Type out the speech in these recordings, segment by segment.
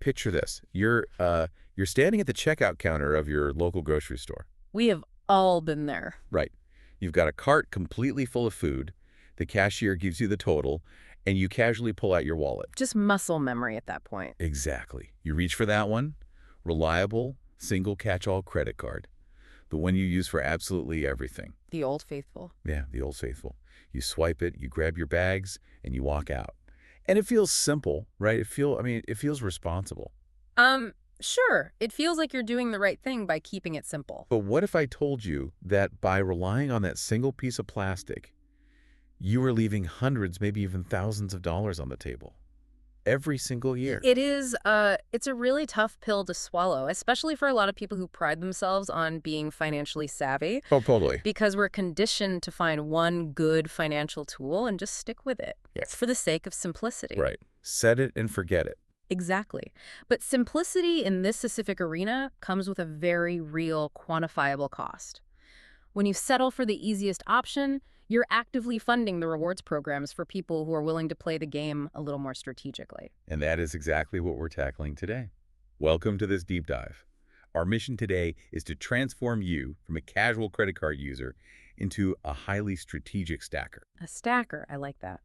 picture this. You're standing at the checkout counter of your local grocery store. We have all been there. Right. You've got a cart completely full of food. The cashier gives you the total, and you casually pull out your wallet. Just muscle memory at that point. Exactly. You reach for that one. Reliable, single catch-all credit card. The one you use for absolutely everything. The old faithful. Yeah, the old faithful. You swipe it, you grab your bags, and you walk out. And it feels simple, right? It feels responsible. Sure. It feels like you're doing the right thing by keeping it simple. But what if I told you that by relying on that single piece of plastic, you were leaving hundreds, maybe even thousands of dollars on the table every single year? It's a really tough pill to swallow, especially for a lot of people who pride themselves on being financially savvy. Oh, totally. Because we're conditioned to find one good financial tool and just stick with it. Yes. For the sake of simplicity. Right. Set it and forget it. Exactly. But simplicity in this specific arena comes with a very real, quantifiable cost. When you settle for the easiest option, you're actively funding the rewards programs for people who are willing to play the game a little more strategically. And that is exactly what we're tackling today. Welcome to this deep dive. Our mission today is to transform you from a casual credit card user into a highly strategic stacker. A stacker, I like that.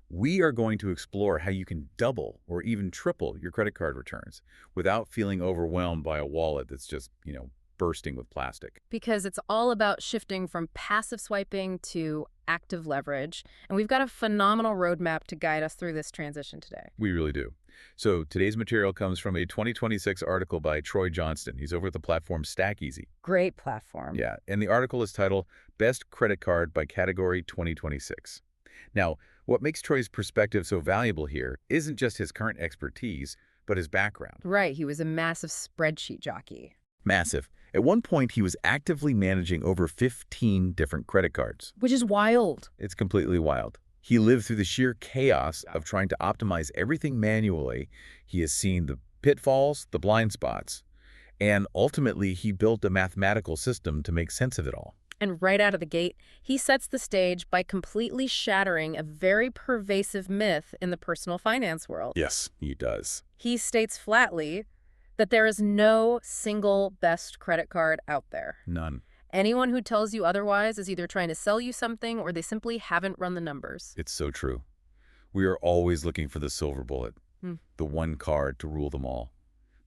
We are going to explore how you can double or even triple your credit card returns without feeling overwhelmed by a wallet that's just, bursting with plastic. Because it's all about shifting from passive swiping to active leverage. And we've got a phenomenal roadmap to guide us through this transition today. We really do. So today's material comes from a 2026 article by Troy Johnston. He's over at the platform StackEasy. Great platform. Yeah, and the article is titled Best Credit Card by Category 2026. Now, what makes Troy's perspective so valuable here isn't just his current expertise, but his background. Right, he was a massive spreadsheet jockey. Massive. At one point, he was actively managing over 15 different credit cards. Which is wild. It's completely wild. He lived through the sheer chaos of trying to optimize everything manually. He has seen the pitfalls, the blind spots, and ultimately he built a mathematical system to make sense of it all. And right out of the gate, he sets the stage by completely shattering a very pervasive myth in the personal finance world. Yes, he does. He states flatly that there is no single best credit card out there. None. Anyone who tells you otherwise is either trying to sell you something or they simply haven't run the numbers. It's so true. We are always looking for the silver bullet, the one card to rule them all.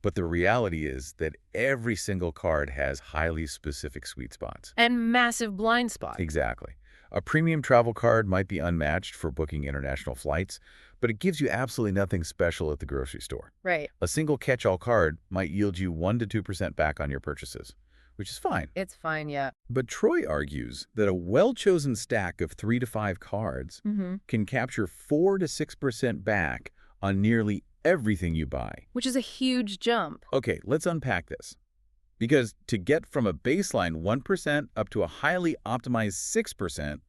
But the reality is that every single card has highly specific sweet spots. And massive blind spots. Exactly. A premium travel card might be unmatched for booking international flights, but it gives you absolutely nothing special at the grocery store. Right. A single catch-all card might yield you 1 to 2% back on your purchases, which is fine. It's fine, yeah. But Troy argues that a well-chosen stack of 3 to 5 cards can capture 4 to 6% back on nearly everything you buy. Which is a huge jump. Okay, let's unpack this. Because to get from a baseline 1% up to a highly optimized 6%,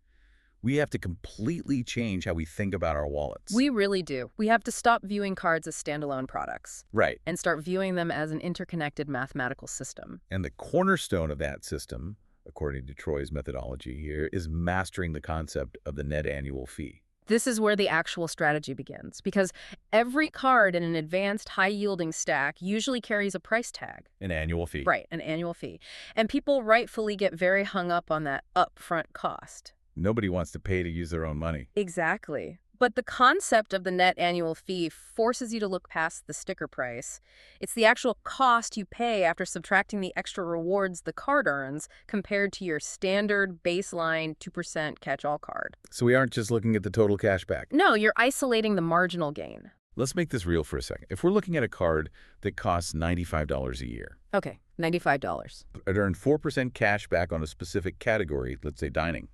we have to completely change how we think about our wallets. We really do. We have to stop viewing cards as standalone products. Right. And start viewing them as an interconnected mathematical system. And the cornerstone of that system, according to Troy's methodology here, is mastering the concept of the net annual fee. This is where the actual strategy begins, because every card in an advanced high-yielding stack usually carries a price tag. An annual fee. Right, an annual fee. And people rightfully get very hung up on that upfront cost. Nobody wants to pay to use their own money. Exactly. But the concept of the net annual fee forces you to look past the sticker price. It's the actual cost you pay after subtracting the extra rewards the card earns compared to your standard baseline 2% catch-all card. So we aren't just looking at the total cash back. No, you're isolating the marginal gain. Let's make this real for a second. If we're looking at a card that costs $95 a year. Okay, $95. It earned 4% cash back on a specific category, let's say dining.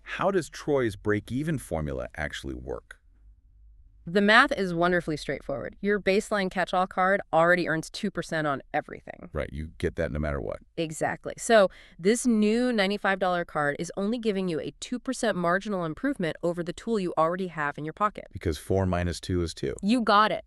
How does Troy's break-even formula actually work? The math is wonderfully straightforward. Your baseline catch-all card already earns 2% on everything. Right, you get that no matter what. Exactly. So this new $95 card is only giving you a 2% marginal improvement over the tool you already have in your pocket. Because 4 minus 2 is 2. You got it.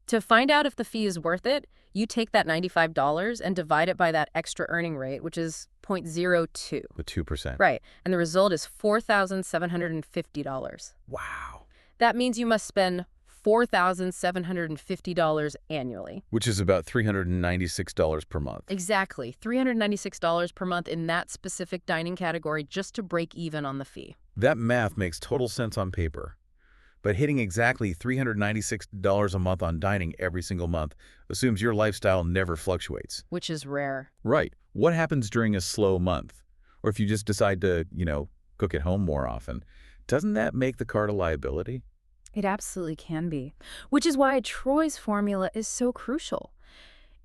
To find out if the fee is worth it, you take that $95 and divide it by that extra earning rate, which is 0.02. The 2%. Right. And the result is $4,750. Wow. That means you must spend $4,750 annually. Which is about $396 per month. Exactly, $396 per month in that specific dining category just to break even on the fee. That math makes total sense on paper. But hitting exactly $396 a month on dining every single month assumes your lifestyle never fluctuates. Which is rare. Right. What happens during a slow month? Or if you just decide to, cook at home more often, doesn't that make the card a liability? It absolutely can be, which is why Troy's formula is so crucial.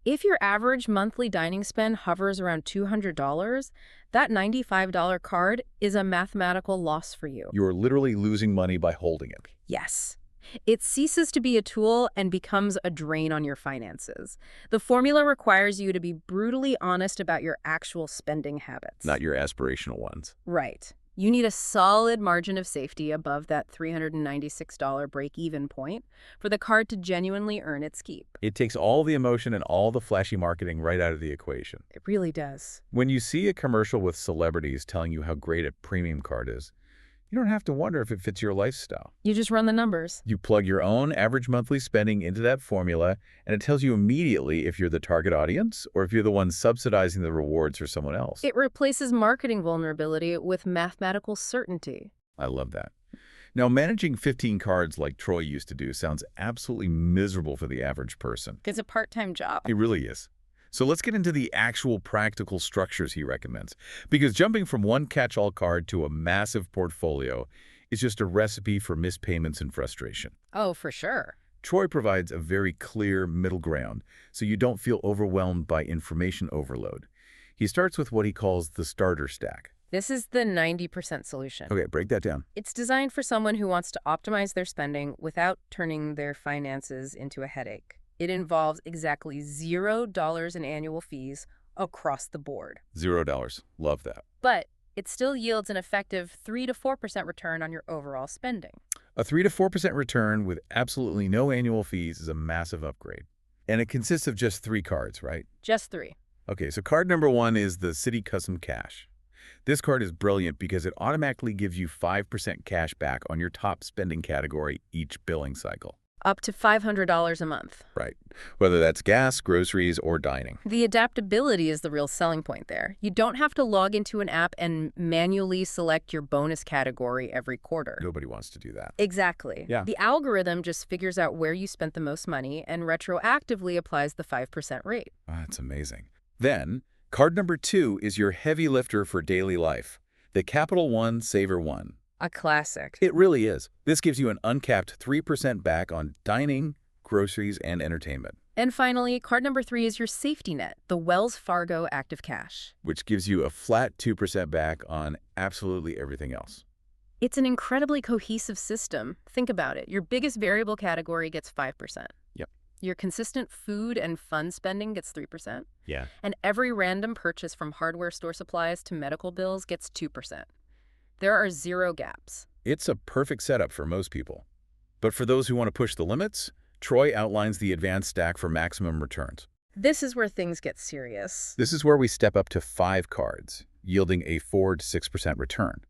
If your average monthly dining spend hovers around $200, that $95 card is a mathematical loss for you. You're literally losing money by holding it. Yes. It ceases to be a tool and becomes a drain on your finances. The formula requires you to be brutally honest about your actual spending habits. Not your aspirational ones. Right. You need a solid margin of safety above that $396 break-even point for the card to genuinely earn its keep. It takes all the emotion and all the flashy marketing right out of the equation. It really does. When you see a commercial with celebrities telling you how great a premium card is, you don't have to wonder if it fits your lifestyle. You just run the numbers. You plug your own average monthly spending into that formula, and it tells you immediately if you're the target audience or if you're the one subsidizing the rewards for someone else. It replaces marketing vulnerability with mathematical certainty. I love that. Now, managing 15 cards like Troy used to do sounds absolutely miserable for the average person. It's a part-time job. It really is. So let's get into the actual practical structures he recommends. Because jumping from one catch-all card to a massive portfolio is just a recipe for missed payments and frustration. Oh, for sure. Troy provides a very clear middle ground, so you don't feel overwhelmed by information overload. He starts with what he calls the starter stack. This is the 90% solution. Okay, break that down. It's designed for someone who wants to optimize their spending without turning their finances into a headache. It involves exactly $0 in annual fees across the board. $0. Love that. But it still yields an effective 3 to 4% return on your overall spending. A 3 to 4% return with absolutely no annual fees is a massive upgrade. And it consists of just 3 cards, right? Just 3. Okay, so card number 1 is the Citi Custom Cash. This card is brilliant because it automatically gives you 5% cash back on your top spending category each billing cycle. Up to $500 a month. Right. Whether that's gas, groceries, or dining. The adaptability is the real selling point there. You don't have to log into an app and manually select your bonus category every quarter. Nobody wants to do that. Exactly. Yeah. The algorithm just figures out where you spent the most money and retroactively applies the 5% rate. That's amazing. Then, card number 2 is your heavy lifter for daily life, the Capital One Saver One. A classic. It really is. This gives you an uncapped 3% back on dining, groceries, and entertainment. And finally, card number 3 is your safety net, the Wells Fargo Active Cash. Which gives you a flat 2% back on absolutely everything else. It's an incredibly cohesive system. Think about it. Your biggest variable category gets 5%. Yep. Your consistent food and fun spending gets 3%. Yeah. And every random purchase from hardware store supplies to medical bills gets 2%. There are 0 gaps. It's a perfect setup for most people. But for those who want to push the limits, Troy outlines the advanced stack for maximum returns. This is where things get serious. This is where we step up to 5 cards, yielding a 4 to 6% return.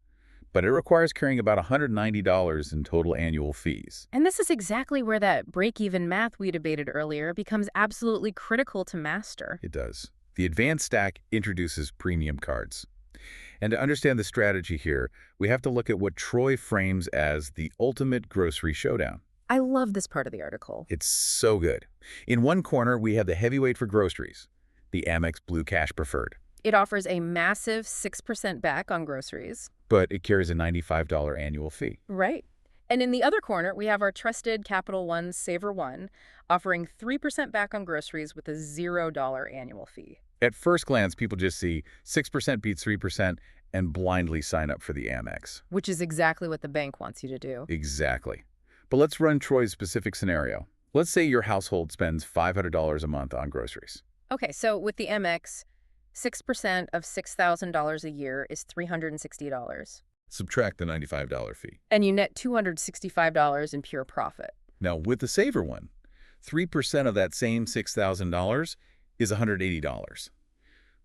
But it requires carrying about $190 in total annual fees. And this is exactly where that break-even math we debated earlier becomes absolutely critical to master. It does. The advanced stack introduces premium cards. And to understand the strategy here, we have to look at what Troy frames as the ultimate grocery showdown. I love this part of the article. It's so good. In one corner, we have the heavyweight for groceries, the Amex Blue Cash Preferred. It offers a massive 6% back on groceries. But it carries a $95 annual fee. Right. And in the other corner, we have our trusted Capital One Saver One, offering 3% back on groceries with a $0 annual fee. At first glance, people just see 6% beats 3% and blindly sign up for the Amex. Which is exactly what the bank wants you to do. Exactly. But let's run Troy's specific scenario. Let's say your household spends $500 a month on groceries. Okay, so with the Amex, 6% of $6,000 a year is $360. Subtract the $95 fee. And you net $265 in pure profit. Now, with the Saver One, 3% of that same $6,000 is $180,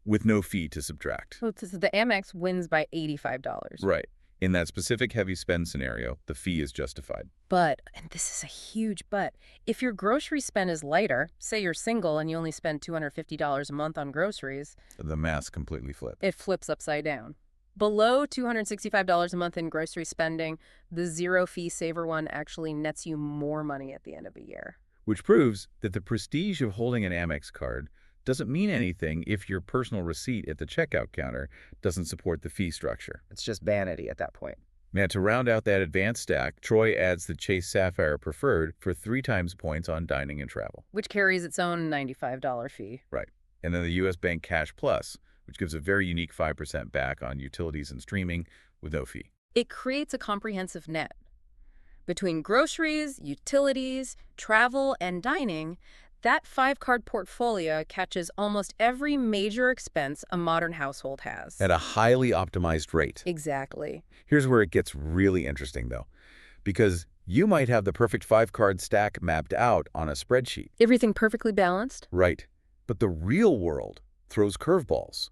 with no fee to subtract. So the Amex wins by $85. Right. In that specific heavy spend scenario, the fee is justified. But, and this is a huge but, if your grocery spend is lighter, say you're single and you only spend $250 a month on groceries, The math's completely flipped. it flips upside down. Below $265 a month in grocery spending, the zero-fee Saver One actually nets you more money at the end of a year. Which proves that the prestige of holding an Amex card doesn't mean anything if your personal receipt at the checkout counter doesn't support the fee structure. It's just vanity at that point. Now, to round out that advanced stack, Troy adds the Chase Sapphire Preferred for 3 times points on dining and travel. Which carries its own $95 fee. Right. And then the U.S. Bank Cash Plus, which gives a very unique 5% back on utilities and streaming with no fee. It creates a comprehensive net. Between groceries, utilities, travel, and dining, that 5-card portfolio catches almost every major expense a modern household has. At a highly optimized rate. Exactly. Here's where it gets really interesting, though, because you might have the perfect 5-card stack mapped out on a spreadsheet. Everything perfectly balanced? Right. But the real world throws curveballs.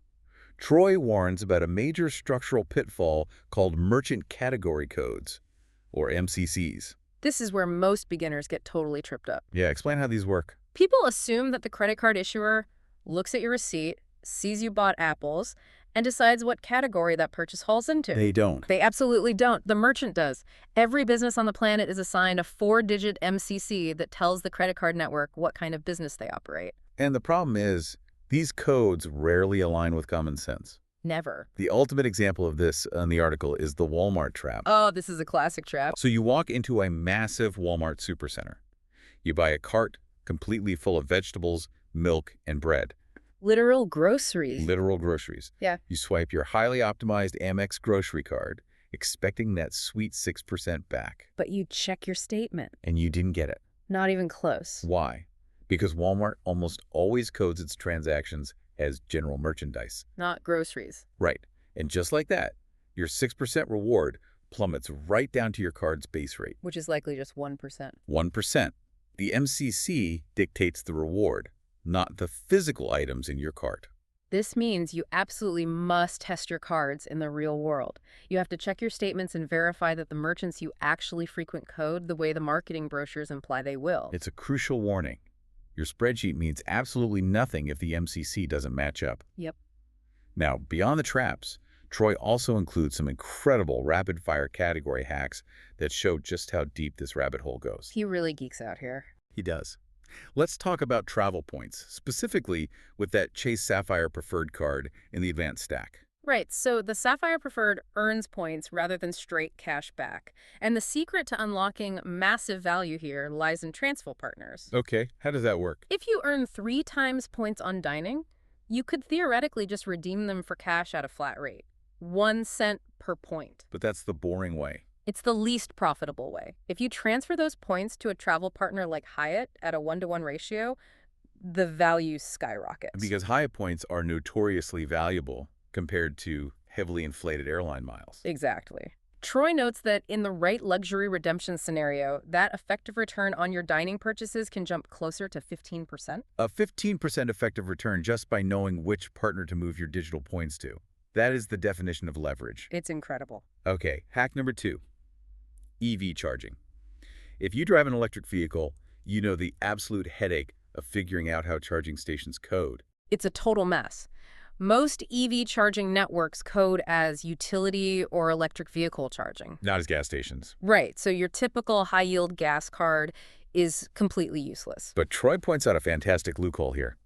Troy warns about a major structural pitfall called merchant category codes, or MCCs. This is where most beginners get totally tripped up. Yeah, explain how these work. People assume that the credit card issuer looks at your receipt, sees you bought apples, and decides what category that purchase falls into. They don't. They absolutely don't. The merchant does. Every business on the planet is assigned a 4-digit MCC that tells the credit card network what kind of business they operate. And the problem is, these codes rarely align with common sense. Never. The ultimate example of this in the article is the Walmart trap. Oh, this is a classic trap. So you walk into a massive Walmart supercenter. You buy a cart completely full of vegetables, milk, and bread. Literal groceries. Literal groceries. Yeah. You swipe your highly optimized Amex grocery card, expecting that sweet 6% back. But you check your statement. And you didn't get it. Not even close. Why? Because Walmart almost always codes its transactions as general merchandise. Not groceries. Right. And just like that, your 6% reward plummets right down to your card's base rate. Which is likely just 1%. 1%. The MCC dictates the reward, not the physical items in your cart. This means you absolutely must test your cards in the real world. You have to check your statements and verify that the merchants you actually frequent code the way the marketing brochures imply they will. It's a crucial warning. Your spreadsheet means absolutely nothing if the MCC doesn't match up. Yep. Now, beyond the traps, Troy also includes some incredible rapid-fire category hacks that show just how deep this rabbit hole goes. He really geeks out here. He does. Let's talk about travel points, specifically with that Chase Sapphire Preferred card in the advanced stack. Right, so the Sapphire Preferred earns points rather than straight cash back. And the secret to unlocking massive value here lies in transfer partners. Okay, how does that work? If you earn 3 times points on dining, you could theoretically just redeem them for cash at a flat rate. 1 cent per point. But that's the boring way. It's the least profitable way. If you transfer those points to a travel partner like Hyatt at a 1-to-1 ratio, the value skyrockets. Because Hyatt points are notoriously valuable compared to heavily inflated airline miles. Exactly. Troy notes that in the right luxury redemption scenario, that effective return on your dining purchases can jump closer to 15%. A 15% effective return just by knowing which partner to move your digital points to. That is the definition of leverage. It's incredible. Okay, hack number 2. EV charging. If you drive an electric vehicle, you know the absolute headache of figuring out how charging stations code. It's a total mess. Most EV charging networks code as utility or electric vehicle charging. Not as gas stations. Right, so your typical high-yield gas card is completely useless. But Troy points out a fantastic loophole here.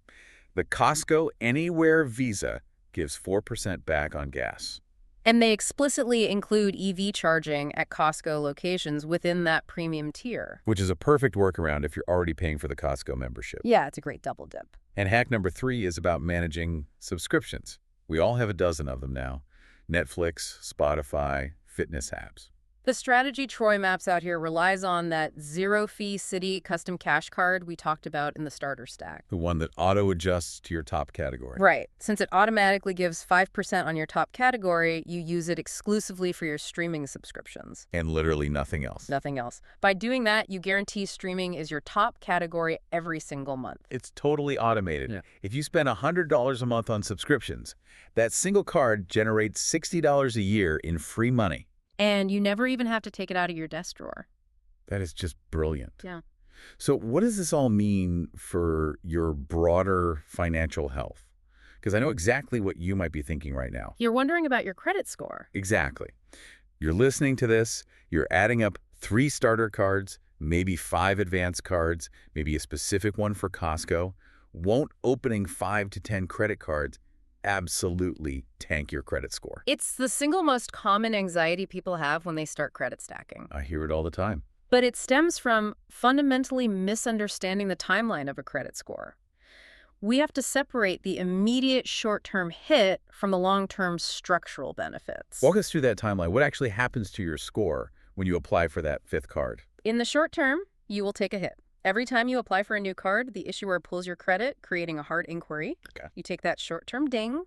The Costco Anywhere Visa gives 4% back on gas. And they explicitly include EV charging at Costco locations within that premium tier. Which is a perfect workaround if you're already paying for the Costco membership. Yeah, it's a great double dip. And hack number 3 is about managing subscriptions. We all have a dozen of them now. Netflix, Spotify, fitness apps. The strategy Troy maps out here relies on that zero-fee Citi custom cash card we talked about in the starter stack. The one that auto-adjusts to your top category. Right. Since it automatically gives 5% on your top category, you use it exclusively for your streaming subscriptions. And literally nothing else. Nothing else. By doing that, you guarantee streaming is your top category every single month. It's totally automated. Yeah. If you spend $100 a month on subscriptions, that single card generates $60 a year in free money. And you never even have to take it out of your desk drawer. That is just brilliant. Yeah. So what does this all mean for your broader financial health? Because I know exactly what you might be thinking right now. You're wondering about your credit score. Exactly. You're listening to this, you're adding up 3 starter cards, maybe 5 advance cards, maybe a specific one for Costco. Won't opening 5 to 10 credit cards absolutely tank your credit score? It's the single most common anxiety people have when they start credit stacking. I hear it all the time. But it stems from fundamentally misunderstanding the timeline of a credit score. We have to separate the immediate short-term hit from the long-term structural benefits. Walk us through that timeline. What actually happens to your score when you apply for that 5th card? In the short term, you will take a hit. Every time you apply for a new card, the issuer pulls your credit, creating a hard inquiry. Okay. You take that short-term ding.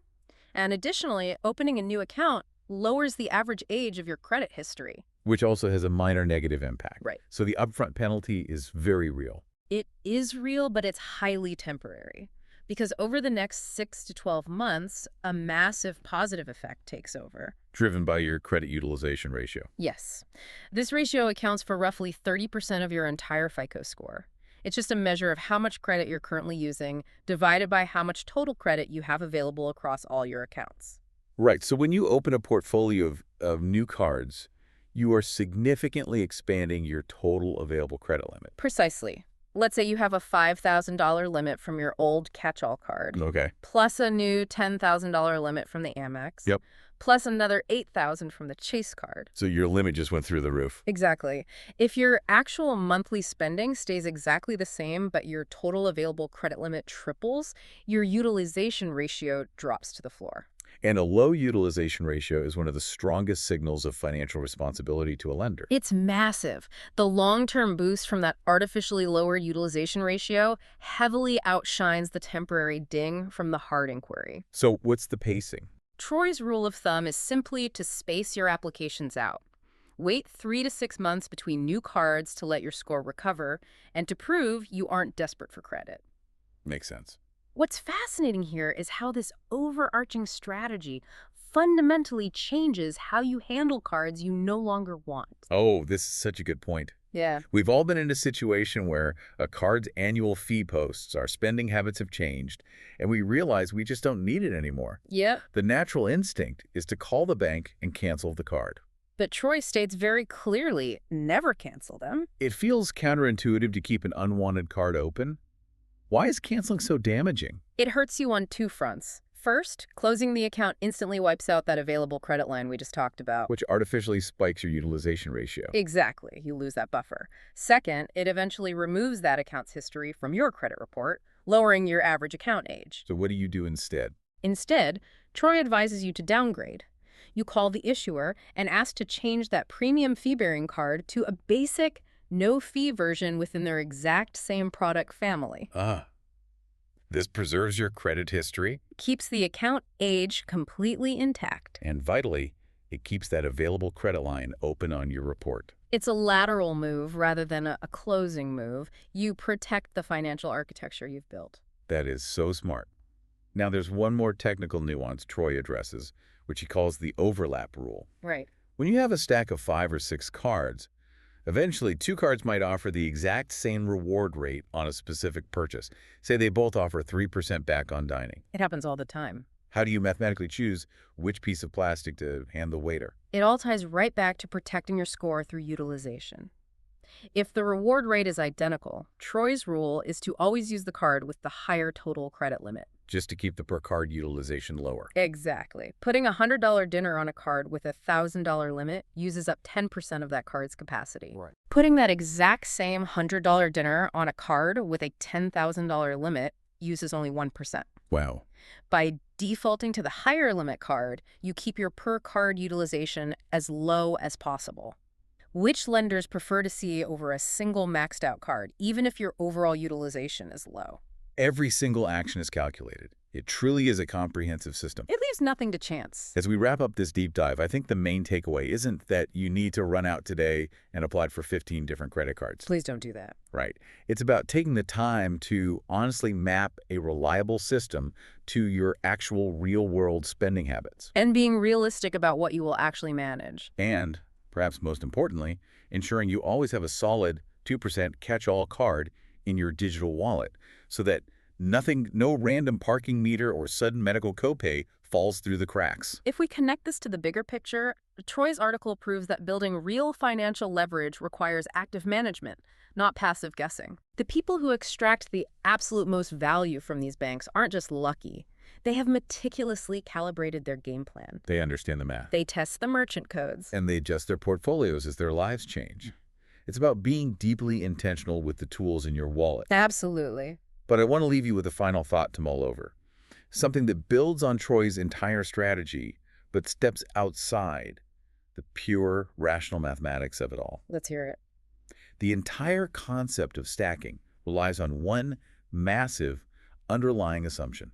And additionally, opening a new account lowers the average age of your credit history. Which also has a minor negative impact. Right. So the upfront penalty is very real. It is real, but it's highly temporary. Because over the next 6 to 12 months, a massive positive effect takes over. Driven by your credit utilization ratio. Yes. This ratio accounts for roughly 30% of your entire FICO score. It's just a measure of how much credit you're currently using, divided by how much total credit you have available across all your accounts. Right. So when you open a portfolio of new cards, you are significantly expanding your total available credit limit. Precisely. Let's say you have a $5,000 limit from your old catch-all card. Okay. Plus a new $10,000 limit from the Amex. Yep. Plus another $8,000 from the Chase card. So your limit just went through the roof. Exactly. If your actual monthly spending stays exactly the same, but your total available credit limit triples, your utilization ratio drops to the floor. And a low utilization ratio is one of the strongest signals of financial responsibility to a lender. It's massive. The long-term boost from that artificially lower utilization ratio heavily outshines the temporary ding from the hard inquiry. So what's the pacing? Troy's rule of thumb is simply to space your applications out. Wait 3 to 6 months between new cards to let your score recover and to prove you aren't desperate for credit. Makes sense. What's fascinating here is how this overarching strategy fundamentally changes how you handle cards you no longer want. Oh, this is such a good point. Yeah. We've all been in a situation where a card's annual fee posts, our spending habits have changed, and we realize we just don't need it anymore. Yep. The natural instinct is to call the bank and cancel the card. But Troy states very clearly, never cancel them. It feels counterintuitive to keep an unwanted card open. Why is canceling so damaging? It hurts you on 2 fronts. First, closing the account instantly wipes out that available credit line we just talked about. Which artificially spikes your utilization ratio. Exactly. You lose that buffer. Second, it eventually removes that account's history from your credit report, lowering your average account age. So what do you do instead? Instead, Troy advises you to downgrade. You call the issuer and ask to change that premium fee-bearing card to a basic, no-fee version within their exact same product family. This preserves your credit history. Keeps the account age completely intact. And vitally, it keeps that available credit line open on your report. It's a lateral move rather than a closing move. You protect the financial architecture you've built. That is so smart. Now there's one more technical nuance Troy addresses, which he calls the overlap rule. Right. When you have a stack of 5 or 6 cards, eventually 2 cards might offer the exact same reward rate on a specific purchase. Say they both offer 3% back on dining. It happens all the time. How do you mathematically choose which piece of plastic to hand the waiter? It all ties right back to protecting your score through utilization. If the reward rate is identical, Troy's rule is to always use the card with the higher total credit limit. Just to keep the per-card utilization lower. Exactly. Putting a $100 dinner on a card with a $1,000 limit uses up 10% of that card's capacity. Right. Putting that exact same $100 dinner on a card with a $10,000 limit uses only 1%. Wow. By defaulting to the higher limit card, you keep your per-card utilization as low as possible. Which lenders prefer to see over a single maxed-out card, even if your overall utilization is low? Every single action is calculated. It truly is a comprehensive system. It leaves nothing to chance. As we wrap up this deep dive, I think the main takeaway isn't that you need to run out today and apply for 15 different credit cards. Please don't do that. Right. It's about taking the time to honestly map a reliable system to your actual real-world spending habits. And being realistic about what you will actually manage. And perhaps most importantly, ensuring you always have a solid 2% catch-all card in your digital wallet so that no random parking meter or sudden medical copay falls through the cracks. If we connect this to the bigger picture, Troy's article proves that building real financial leverage requires active management, not passive guessing. The people who extract the absolute most value from these banks aren't just lucky. They have meticulously calibrated their game plan. They understand the math. They test the merchant codes. And they adjust their portfolios as their lives change. It's about being deeply intentional with the tools in your wallet. Absolutely. But I want to leave you with a final thought to mull over. Something that builds on Troy's entire strategy, but steps outside the pure rational mathematics of it all. Let's hear it. The entire concept of stacking relies on one massive underlying assumption,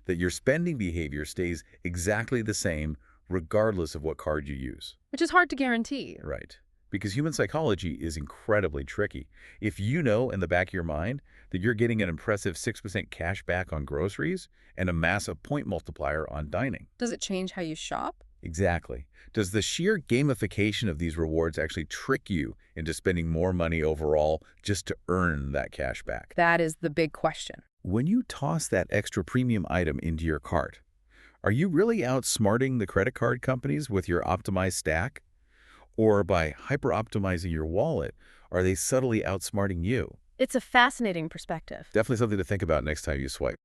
that your spending behavior stays exactly the same regardless of what card you use. Which is hard to guarantee. Right. Because human psychology is incredibly tricky. If you know in the back of your mind that you're getting an impressive 6% cash back on groceries and a massive point multiplier on dining. Does it change how you shop? Exactly. Does the sheer gamification of these rewards actually trick you into spending more money overall just to earn that cash back? That is the big question. When you toss that extra premium item into your cart, are you really outsmarting the credit card companies with your optimized stack? Or by hyper-optimizing your wallet, are they subtly outsmarting you? It's a fascinating perspective. Definitely something to think about next time you swipe.